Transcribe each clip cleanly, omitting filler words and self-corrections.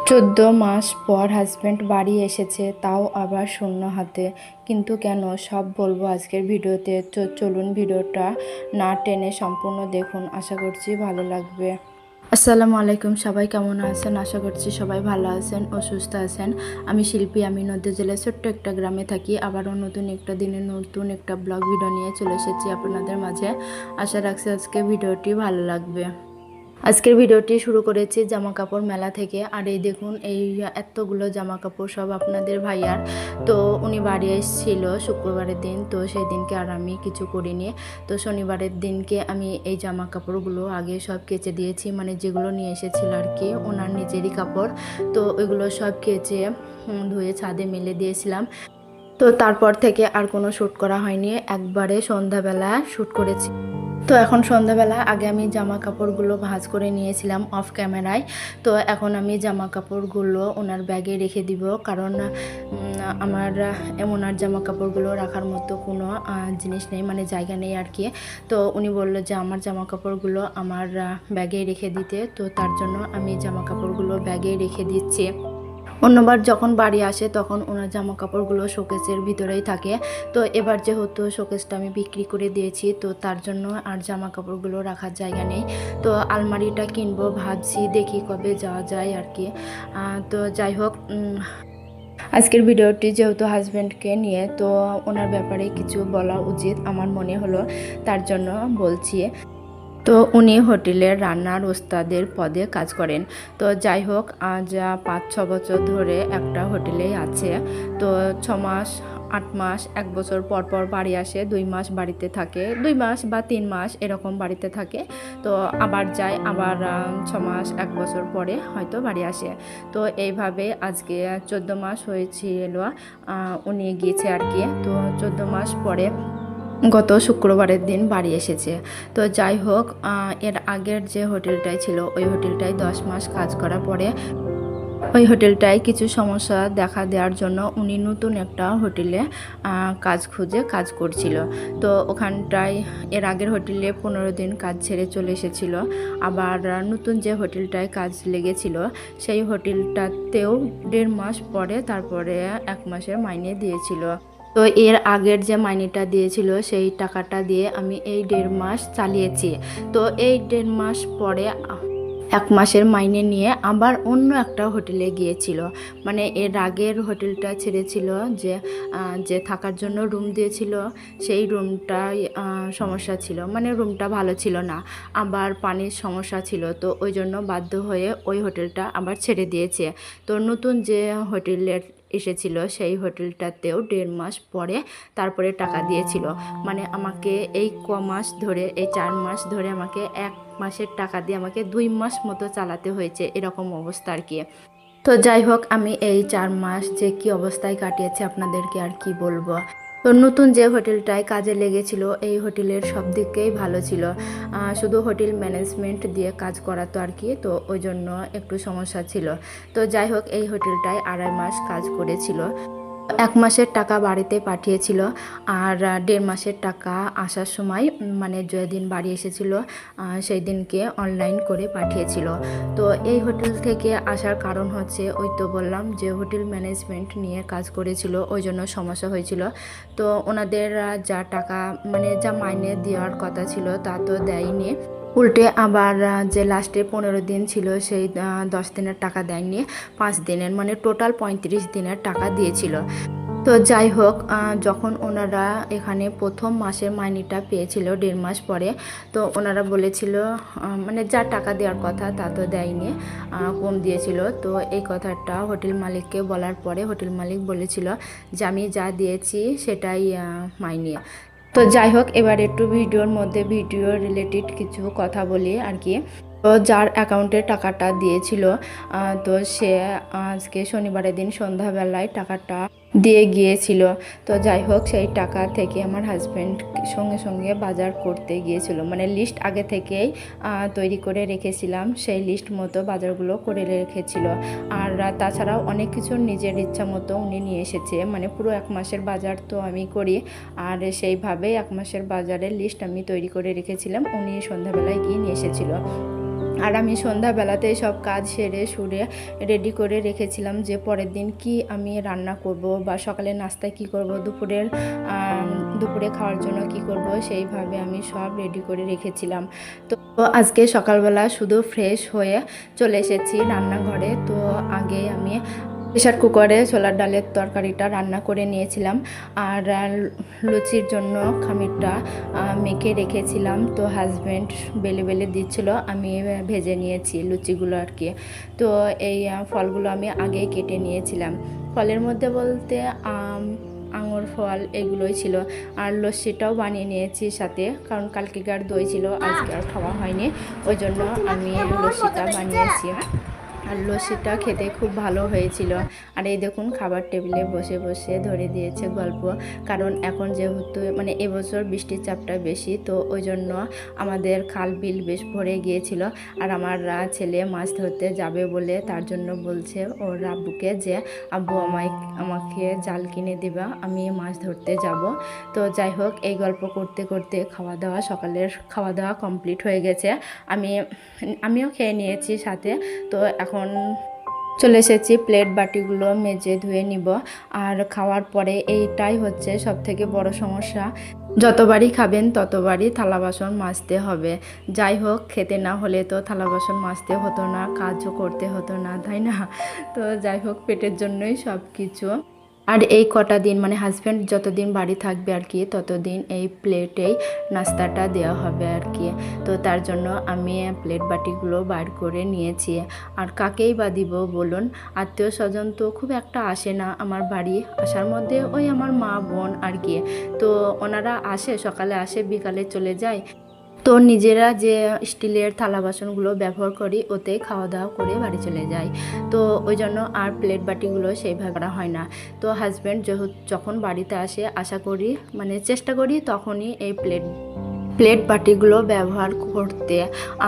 14 মাস পর হাজব্যান্ড বাড়ি এসেছে, তাও আবার শূন্য হাতে। কিন্তু কেন, সব বলবো আজকের ভিডিওতে। তো চলুন ভিডিওটা না টেনে সম্পূর্ণ দেখুন, আশা করছি ভালো লাগবে। আসসালামু আলাইকুম, সবাই কেমন আছেন? আশা করছি সবাই ভালো আছেন ও সুস্থ আছেন। আমি শিল্পী, আমি নদী জেলার ছোট্ট একটা গ্রামে থাকি। আবারও নতুন একটা দিনে নতুন একটা ব্লগ ভিডিও নিয়ে চলে এসেছি আপনাদের মাঝে। আশা রাখছি আজকে ভিডিওটি ভালো লাগবে। আজকের ভিডিওটি শুরু করেছি জামা কাপড় মেলা থেকে। আর এই দেখুন, এই এতগুলো জামা কাপড় সব আপনাদের ভাইয়ার। তো উনি বাড়ি এসেছিল শুক্রবারের দিন, তো সেই দিনকে আর আমি কিছু করিনি। তো শনিবারের দিনকে আমি এই জামা কাপড়গুলো আগে সব কেচে দিয়েছি, মানে যেগুলো নিয়ে এসেছিল আর কি, ওনার নিজেরই কাপড়। তো ওইগুলো সব কেচে ধুয়ে ছাদে মেলে দিয়েছিলাম। তো তারপর থেকে আর কোনো শ্যুট করা হয়নি, একবারে সন্ধ্যাবেলা শ্যুট করেছি। তো এখন সন্ধ্যাবেলা আগে আমি জামা কাপড়গুলো ভাঁজ করে নিয়েছিলাম অফ ক্যামেরায়। তো এখন আমি জামা কাপড়গুলো ওনার ব্যাগে রেখে দিব, কারণ আমার ওনার জামা কাপড়গুলো রাখার মতো কোনো জিনিস নেই, মানে জায়গা নেই আর কি। তো উনি বললো যে আমার জামা কাপড়গুলো আমার ব্যাগে রেখে দিতে, তো তার জন্য আমি জামা কাপড়গুলো ব্যাগে রেখে দিচ্ছি। অন্যবার যখন বাড়ি আসে তখন ওনার জামা কাপড়গুলো শোকেসের ভিতরেই থাকে। তো এবার যেহেতু শোকেসটা আমি বিক্রি করে দিয়েছি, তো তার জন্য আর জামা কাপড়গুলো রাখার জায়গা নেই। তো আলমারিটা কিনবো ভাবছি, দেখি কবে যাওয়া যায় আর কি। তো যাই হোক, আজকের ভিডিওটি যেহেতু হাজব্যান্ডকে নিয়ে, তো ওনার ব্যাপারে কিছু বলা উচিত আমার মনে হলো, তার জন্য বলছি। তো উনি হোটেলের রান্নার ওস্তাদের পদে কাজ করেন। তো যাই হোক, আজ 5-6 বছর ধরে একটা হোটেলেই আছে। তো 6 মাস, 8 মাস, 1 বছর পর পর বাড়ি আসে, 2 মাস বাড়িতে থাকে, 2 মাস বা 3 মাস এরকম বাড়িতে থাকে। তো আবার যায়, আবার 6 মাস 1 বছর পরে হয়তো বাড়ি আসে। তো এইভাবে আজকে 14 মাস হয়েছিল উনি গিয়েছে আর কি। তো 14 মাস পরে গত শুক্রবারের দিন বাড়ি এসেছে। তো যাই হোক, এর আগের যে হোটেলটাই ছিল, ওই হোটেলটায় 10 মাস কাজ করার পরে ওই হোটেলটায় কিছু সমস্যা দেখা দেওয়ার জন্য উনি নতুন একটা হোটেলে কাজ খুঁজে কাজ করছিল। তো ওখানটায় এর আগের হোটেলে 15 দিন কাজ ছেড়ে চলে এসেছিল। আবার নতুন যে হোটেলটায় কাজ লেগেছিল, সেই হোটেলটাতেও 1.5 মাস পরে তারপরে 1 মাসের মাইনে দিয়েছিল। তো এর আগের যে মাইনেটা দিয়েছিল সেই টাকাটা দিয়ে আমি এই 1.5 মাস চালিয়েছি। তো এই 1.5 মাস পরে 1 মাসের মাইনে নিয়ে আবার অন্য একটা হোটেলে গিয়েছিল। মানে এর আগের হোটেলটা ছেড়েছিল, যে থাকার জন্য রুম দিয়েছিল, সেই রুমটায় সমস্যা ছিল, মানে রুমটা ভালো ছিল না, আবার পানির সমস্যা ছিল। তো ওই জন্য বাধ্য হয়ে ওই হোটেলটা আবার ছেড়ে দিয়েছে। তো নতুন যে হোটেলের এসেছিল সেই হোটেলটাতেও 1.5 মাস পরে তারপরে টাকা দিয়েছিল। মানে আমাকে এই মাস ধরে, এই 4 মাস ধরে আমাকে 1 মাসের টাকা দিয়ে আমাকে 2 মাস মতো চালাতে হয়েছে, এরকম অবস্থা আর কি। তো যাই হোক, আমি এই 4 মাস যে কি অবস্থায় কাটিয়েছি আপনাদেরকে আর কি বলবো। তো নতুন যে হোটেলটায় কাজে লেগেছিল, এই হোটেলের সব দিকেই ভালো ছিল, শুধু হোটেল ম্যানেজমেন্ট দিয়ে কাজ করাতো আর কি। তো ওই জন্য একটু সমস্যা ছিল। তো যাই হোক, এই হোটেলটায় 2.5 মাস কাজ করেছিল। 1 মাসের টাকা বাড়িতে পাঠিয়েছিল, আর 1.5 মাসের টাকা আসার সময়, মানে যেদিন বাড়ি এসেছিল সেই দিনকে অনলাইন করে পাঠিয়েছিল। তো এই হোটেল থেকে আসার কারণ হচ্ছে, ওই তো বললাম যে হোটেল ম্যানেজমেন্ট নিয়ে কাজ করেছিল, ওই জন্য সমস্যা হয়েছিল। তো ওনাদের যা টাকা, মানে যা মাইনে দেওয়ার কথা ছিল তা তো দেয়নি, উল্টে আবার যে লাস্টে 15 দিন ছিল সেই 10 দিনের টাকা দেয়নি, 5 দিনের, মানে টোটাল 35 দিনের টাকা দিয়েছিল। তো যাই হোক, যখন ওনারা এখানে প্রথম মাসের মাইনেটা পেয়েছিল 1.5 মাস পরে, তো ওনারা বলেছিল, মানে যা টাকা দেওয়ার কথা তা তো দেয়নি, কম দিয়েছিল। তো এই কথাটা হোটেল মালিককে বলার পরে হোটেল মালিক বলেছিল যে আমি যা দিয়েছি সেটাই মাইনে। তো যাই হোক, এবার একটু ভিডিওর মধ্যে ভিডিও রিলেটেড কিছু কথা বলি আর কি। তো যার অ্যাকাউন্টে টাকাটা দিয়েছিল, তো সে আজকে শনিবারের দিন সন্ধ্যাবেলায় টাকাটা দিয়ে গিয়েছিল। তো যাই হোক, সেই টাকা থেকে আমার হাজব্যান্ড সঙ্গে সঙ্গে বাজার করতে গিয়েছিল, মানে লিস্ট আগে থেকেই তৈরি করে রেখেছিলাম, সেই লিস্ট মতো বাজারগুলো করে রেখেছিল। আর তাছাড়াও অনেক কিছু নিজের ইচ্ছা মতো উনি নিয়ে এসেছে, মানে পুরো 1 মাসের বাজার তো আমি করি, আর সেইভাবেই 1 মাসের বাজারের লিস্ট আমি তৈরি করে রেখেছিলাম, উনি সন্ধ্যাবেলায় গিয়ে নিয়ে এসেছিল। আর আমি সন্ধ্যাবেলাতেই সব কাজ সেরে সুরে রেডি করে রেখেছিলাম যে পরের দিন কি আমি রান্না করব বা সকালে নাস্তায় কি করব, দুপুরে খাওয়ার জন্য কি করব, সেইভাবে আমি সব রেডি করে রেখেছিলাম। তো আজকে সকালবেলা শুধু ফ্রেশ হয়ে চলে এসেছি রান্নাঘরে। তো আগে আমি প্রেশার কুকারে ছোলার ডালের তরকারিটা রান্না করে নিয়েছিলাম, আর লুচির জন্য খামিরটা মেখে রেখেছিলাম। তো হাজব্যান্ড বেলে বেলে দিচ্ছিল, আমি ভেজে নিয়েছি লুচিগুলো আর কি। তো এই ফলগুলো আমি আগেই কেটে নিয়েছিলাম। ফলের মধ্যে বলতে আঙুর ফল এগুলোই ছিল, আর লস্যিটাও বানিয়ে নিয়েছি সাথে, কারণ কালকেকার দই ছিল, আজকে আর খাওয়া হয়নি, ওই জন্য আমি লস্যিটা বানিয়েছি। আর লস্যিটা খেতে খুব ভালো হয়েছিল। আর এই দেখুন খাবার টেবিলে বসে বসে ধরে দিয়েছে গল্প, কারণ এখন যেহেতু মানে এবছর বৃষ্টির চাপটা বেশি, তো ওই জন্য আমাদের খাল বিল বেশ ভরে গিয়েছিল। আর আমার ছেলে মাছ ধরতে যাবে বলে তার জন্য বলছে ওর আব্বুকে যে আব্বু আমাকে জাল কিনে দেবা, আমি মাছ ধরতে যাব। তো যাই হোক, এই গল্প করতে করতে সকালের খাওয়া দাওয়া কমপ্লিট হয়ে গেছে। আমিও খেয়ে নিয়েছি সাথে। তো এখন চলে এসেছি প্লেট বাটিগুলো মেজে ধুয়ে নিব। আর খাওয়ার পরে এইটাই হচ্ছে সবথেকে বড় সমস্যা, যতবারই খাবেন ততবারই থালা বাসন মাজতে হবে। যাই হোক, খেতে না হলে তো থালা বাসন মাজতে হতো না, কাজও করতে হতো না, তাই না? তো যাই হোক, পেটের জন্যই সব কিছু। আর এই কটা দিন মানে হাজব্যান্ড যতদিন বাড়ি থাকবে আর কি, ততদিন এই প্লেটেই নাস্তাটা দেওয়া হবে আর কি। তো তার জন্য আমি প্লেট বাটিগুলো বার করে নিয়েছি। আর কাকেই বা দিব বলুন, আত্মীয় স্বজন তো খুব একটা আসে না আমার বাড়ি, আসার মধ্যে ওই আমার মা বোন আর কি। তো ওনারা আসে, সকালে আসে, বিকালে চলে যায়। তো নিজেরা যে স্টিলের থালা বাসনগুলো ব্যবহার করি, ওতেই খাওয়া দাওয়া করে বাড়ি চলে যাই। তো ওই জন্য আর প্লেট বাটিগুলো সেইভাবে করা হয় না। তো হাজব্যান্ড যখন বাড়িতে আসে, আশা করি মানে চেষ্টা করি তখনই এই প্লেট বাটিগুলো ব্যবহার করতে।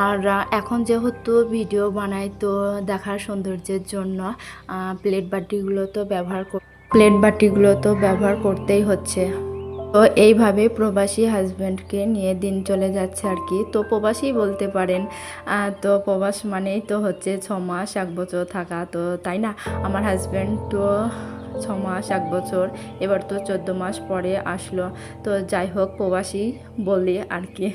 আর এখন যেহেতু ভিডিও বানাই, তো দেখার সৌন্দর্যের জন্য প্লেট বাটিগুলো তো ব্যবহার করতেই হচ্ছে। তো এইভাবে প্রবাসী হাজব্যান্ডকে নিয়ে দিন চলে যাচ্ছে আর কি। তো প্রবাসী বলতে পারেন। তো প্রবাস মানেই তো হচ্ছে 6 মাস 1 বছর থাকা, তো তাই না? আমার হাজব্যান্ড তো 6 মাস 1 বছর, এবার তো 14 মাস পরে আসলো। তো যাই হোক, প্রবাসী বলি আর কি।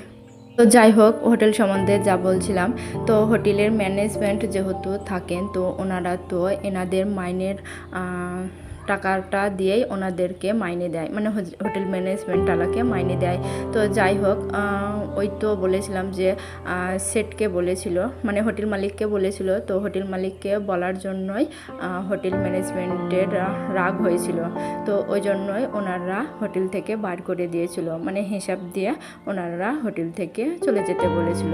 তো যাই হোক, হোটেল সম্বন্ধে যা বলছিলাম, তো হোটেলের ম্যানেজমেন্ট যেহেতু থাকেন, তো ওনারা তো এনাদের মাইনের টাকাটা দিয়েই ওনাদেরকে মাইনে দেয়, মানে হোটেল ম্যানেজমেন্টওয়ালাকে মাইনে দেয়। তো যাই হোক, ওই তো বলেছিলাম যে সেটকে বলেছিল, মানে হোটেল মালিককে বলেছিল, তো হোটেল মালিককে বলার জন্যই হোটেল ম্যানেজমেন্টের রাগ হয়েছিল। তো ওই জন্যই ওনারা হোটেল থেকে বার করে দিয়েছিল, মানে হিসাব দিয়ে ওনারা হোটেল থেকে চলে যেতে বলেছিল,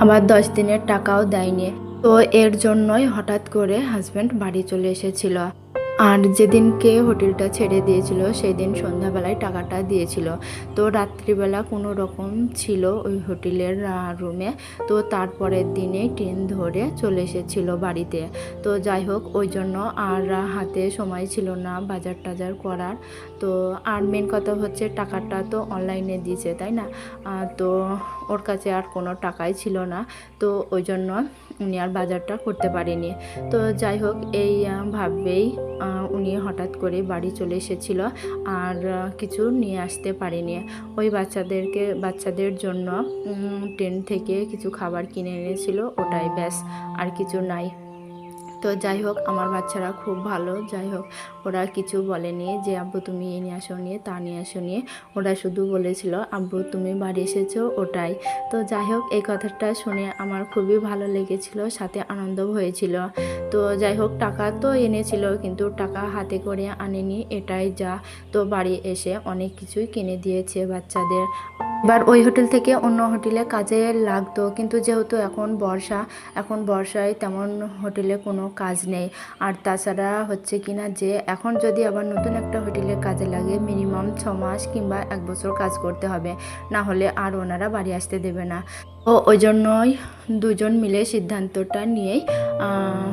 আবার 10 দিনের টাকাও দেয়নি। তো এর জন্যই হঠাৎ করে হাজব্যান্ড বাড়ি চলে এসেছিল। আর যেদিনকে হোটেলটা ছেড়ে দিয়েছিল সেই দিন সন্ধ্যাবেলায় টাকাটা দিয়েছিল। তো রাত্রিবেলা কোনো রকম ছিল ওই হোটেলের রুমে। তো তারপরের দিনে ট্রেন ধরে চলে এসেছিল বাড়িতে। তো যাই হোক, ওই জন্য আর হাতে সময় ছিল না বাজার টাজার করার। তো আর মেন কথা হচ্ছে, টাকাটা তো অনলাইনে দিয়েছে, তাই না? তো ওর কাছে আর কোনো টাকাই ছিল না। তো ওই জন্য উনি আর বাজারটা করতে পারেনি। তো যাই হোক, এই ভাবেই উনি হঠাৎ করে বাড়ি চলে এসেছিল, আর কিছু নিয়ে আসতে পারেনি। ওই বাচ্চাদের জন্য ট্রেন থেকে কিছু খাবার কিনে এনেছিল, ওটাই ব্যাস, আর কিছু নাই। তো যাই হোক, আমার বাচ্চারা খুব ভালো। যাই হোক, ওরা কিছু বলেনি যে আব্বু তুমি এই নিয়ে আসো নিয়ে, তা নিয়ে আসো নিয়ে। ওরা শুধু বলেছিল আব্বু তুমি বাড়ি এসেছো, ওটাই। তো যাই হোক, এই কথাটা শুনে আমার খুবই ভালো লেগেছিল, সাথে আনন্দ হয়েছিল। তো যাই হোক, টাকা তো এনেছিল, কিন্তু টাকা হাতে করে আনেনি, এটাই যা। তো বাড়ি এসে অনেক কিছুই কিনে দিয়েছে বাচ্চাদের। এবার ওই হোটেল থেকে অন্য হোটেলে কাজে লাগতো, কিন্তু যেহেতু এখন বর্ষায় তেমন হোটেলে কোনো কাজ নেই। আর তাছাড়া হচ্ছে কিনা যে এখন যদি আবার নতুন একটা হোটেলে কাজে লাগে, মিনিমাম 6 মাস কিংবা 1 বছর কাজ করতে হবে, না হলে আর ওনারা বাড়ি আসতে দেবে না। ও ওই জন্যই দুজন মিলে সিদ্ধান্তটা নিয়েই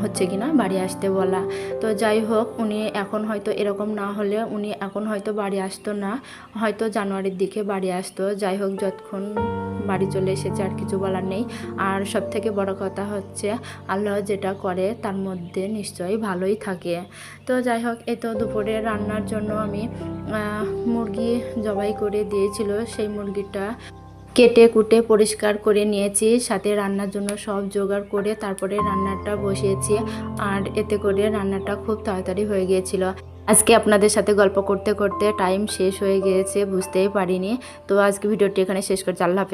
হচ্ছে কিনা বাড়ি আসতে বলা। তো যাই হোক, উনি এখন হয়তো এরকম না হলে উনি এখন হয়তো বাড়ি আসতো না, হয়তো জানুয়ারির দিকে বাড়ি আসতো। যাই হোক, যতক্ষণ বাড়ি চলে এসেছে, আর কিছু বলার নেই। আর সব থেকে বড় কথা হচ্ছে আল্লাহ যেটা করে তার মধ্যে নিশ্চয়ই ভালোই থাকে। তো যাই হোক, এই তো দুপুরে রান্নার জন্য আমি মুরগি জবাই করে দিয়েছিল, সেই মুরগিটা কেটে কুটে পরিষ্কার করে নিয়েছি, সাথে রান্নার জন্য সব জোগাড় করে তারপরে রান্নাটা বসিয়েছি। আর এতে করে রান্নাটা খুব তাড়াতাড়ি হয়ে গিয়েছিল। আজকে আপনাদের সাথে গল্প করতে করতে টাইম শেষ হয়ে গিয়েছে, বুঝতেই পারিনি। তো আজকে ভিডিওটি এখানে শেষ করছি। আল্লাহ হাফেজ।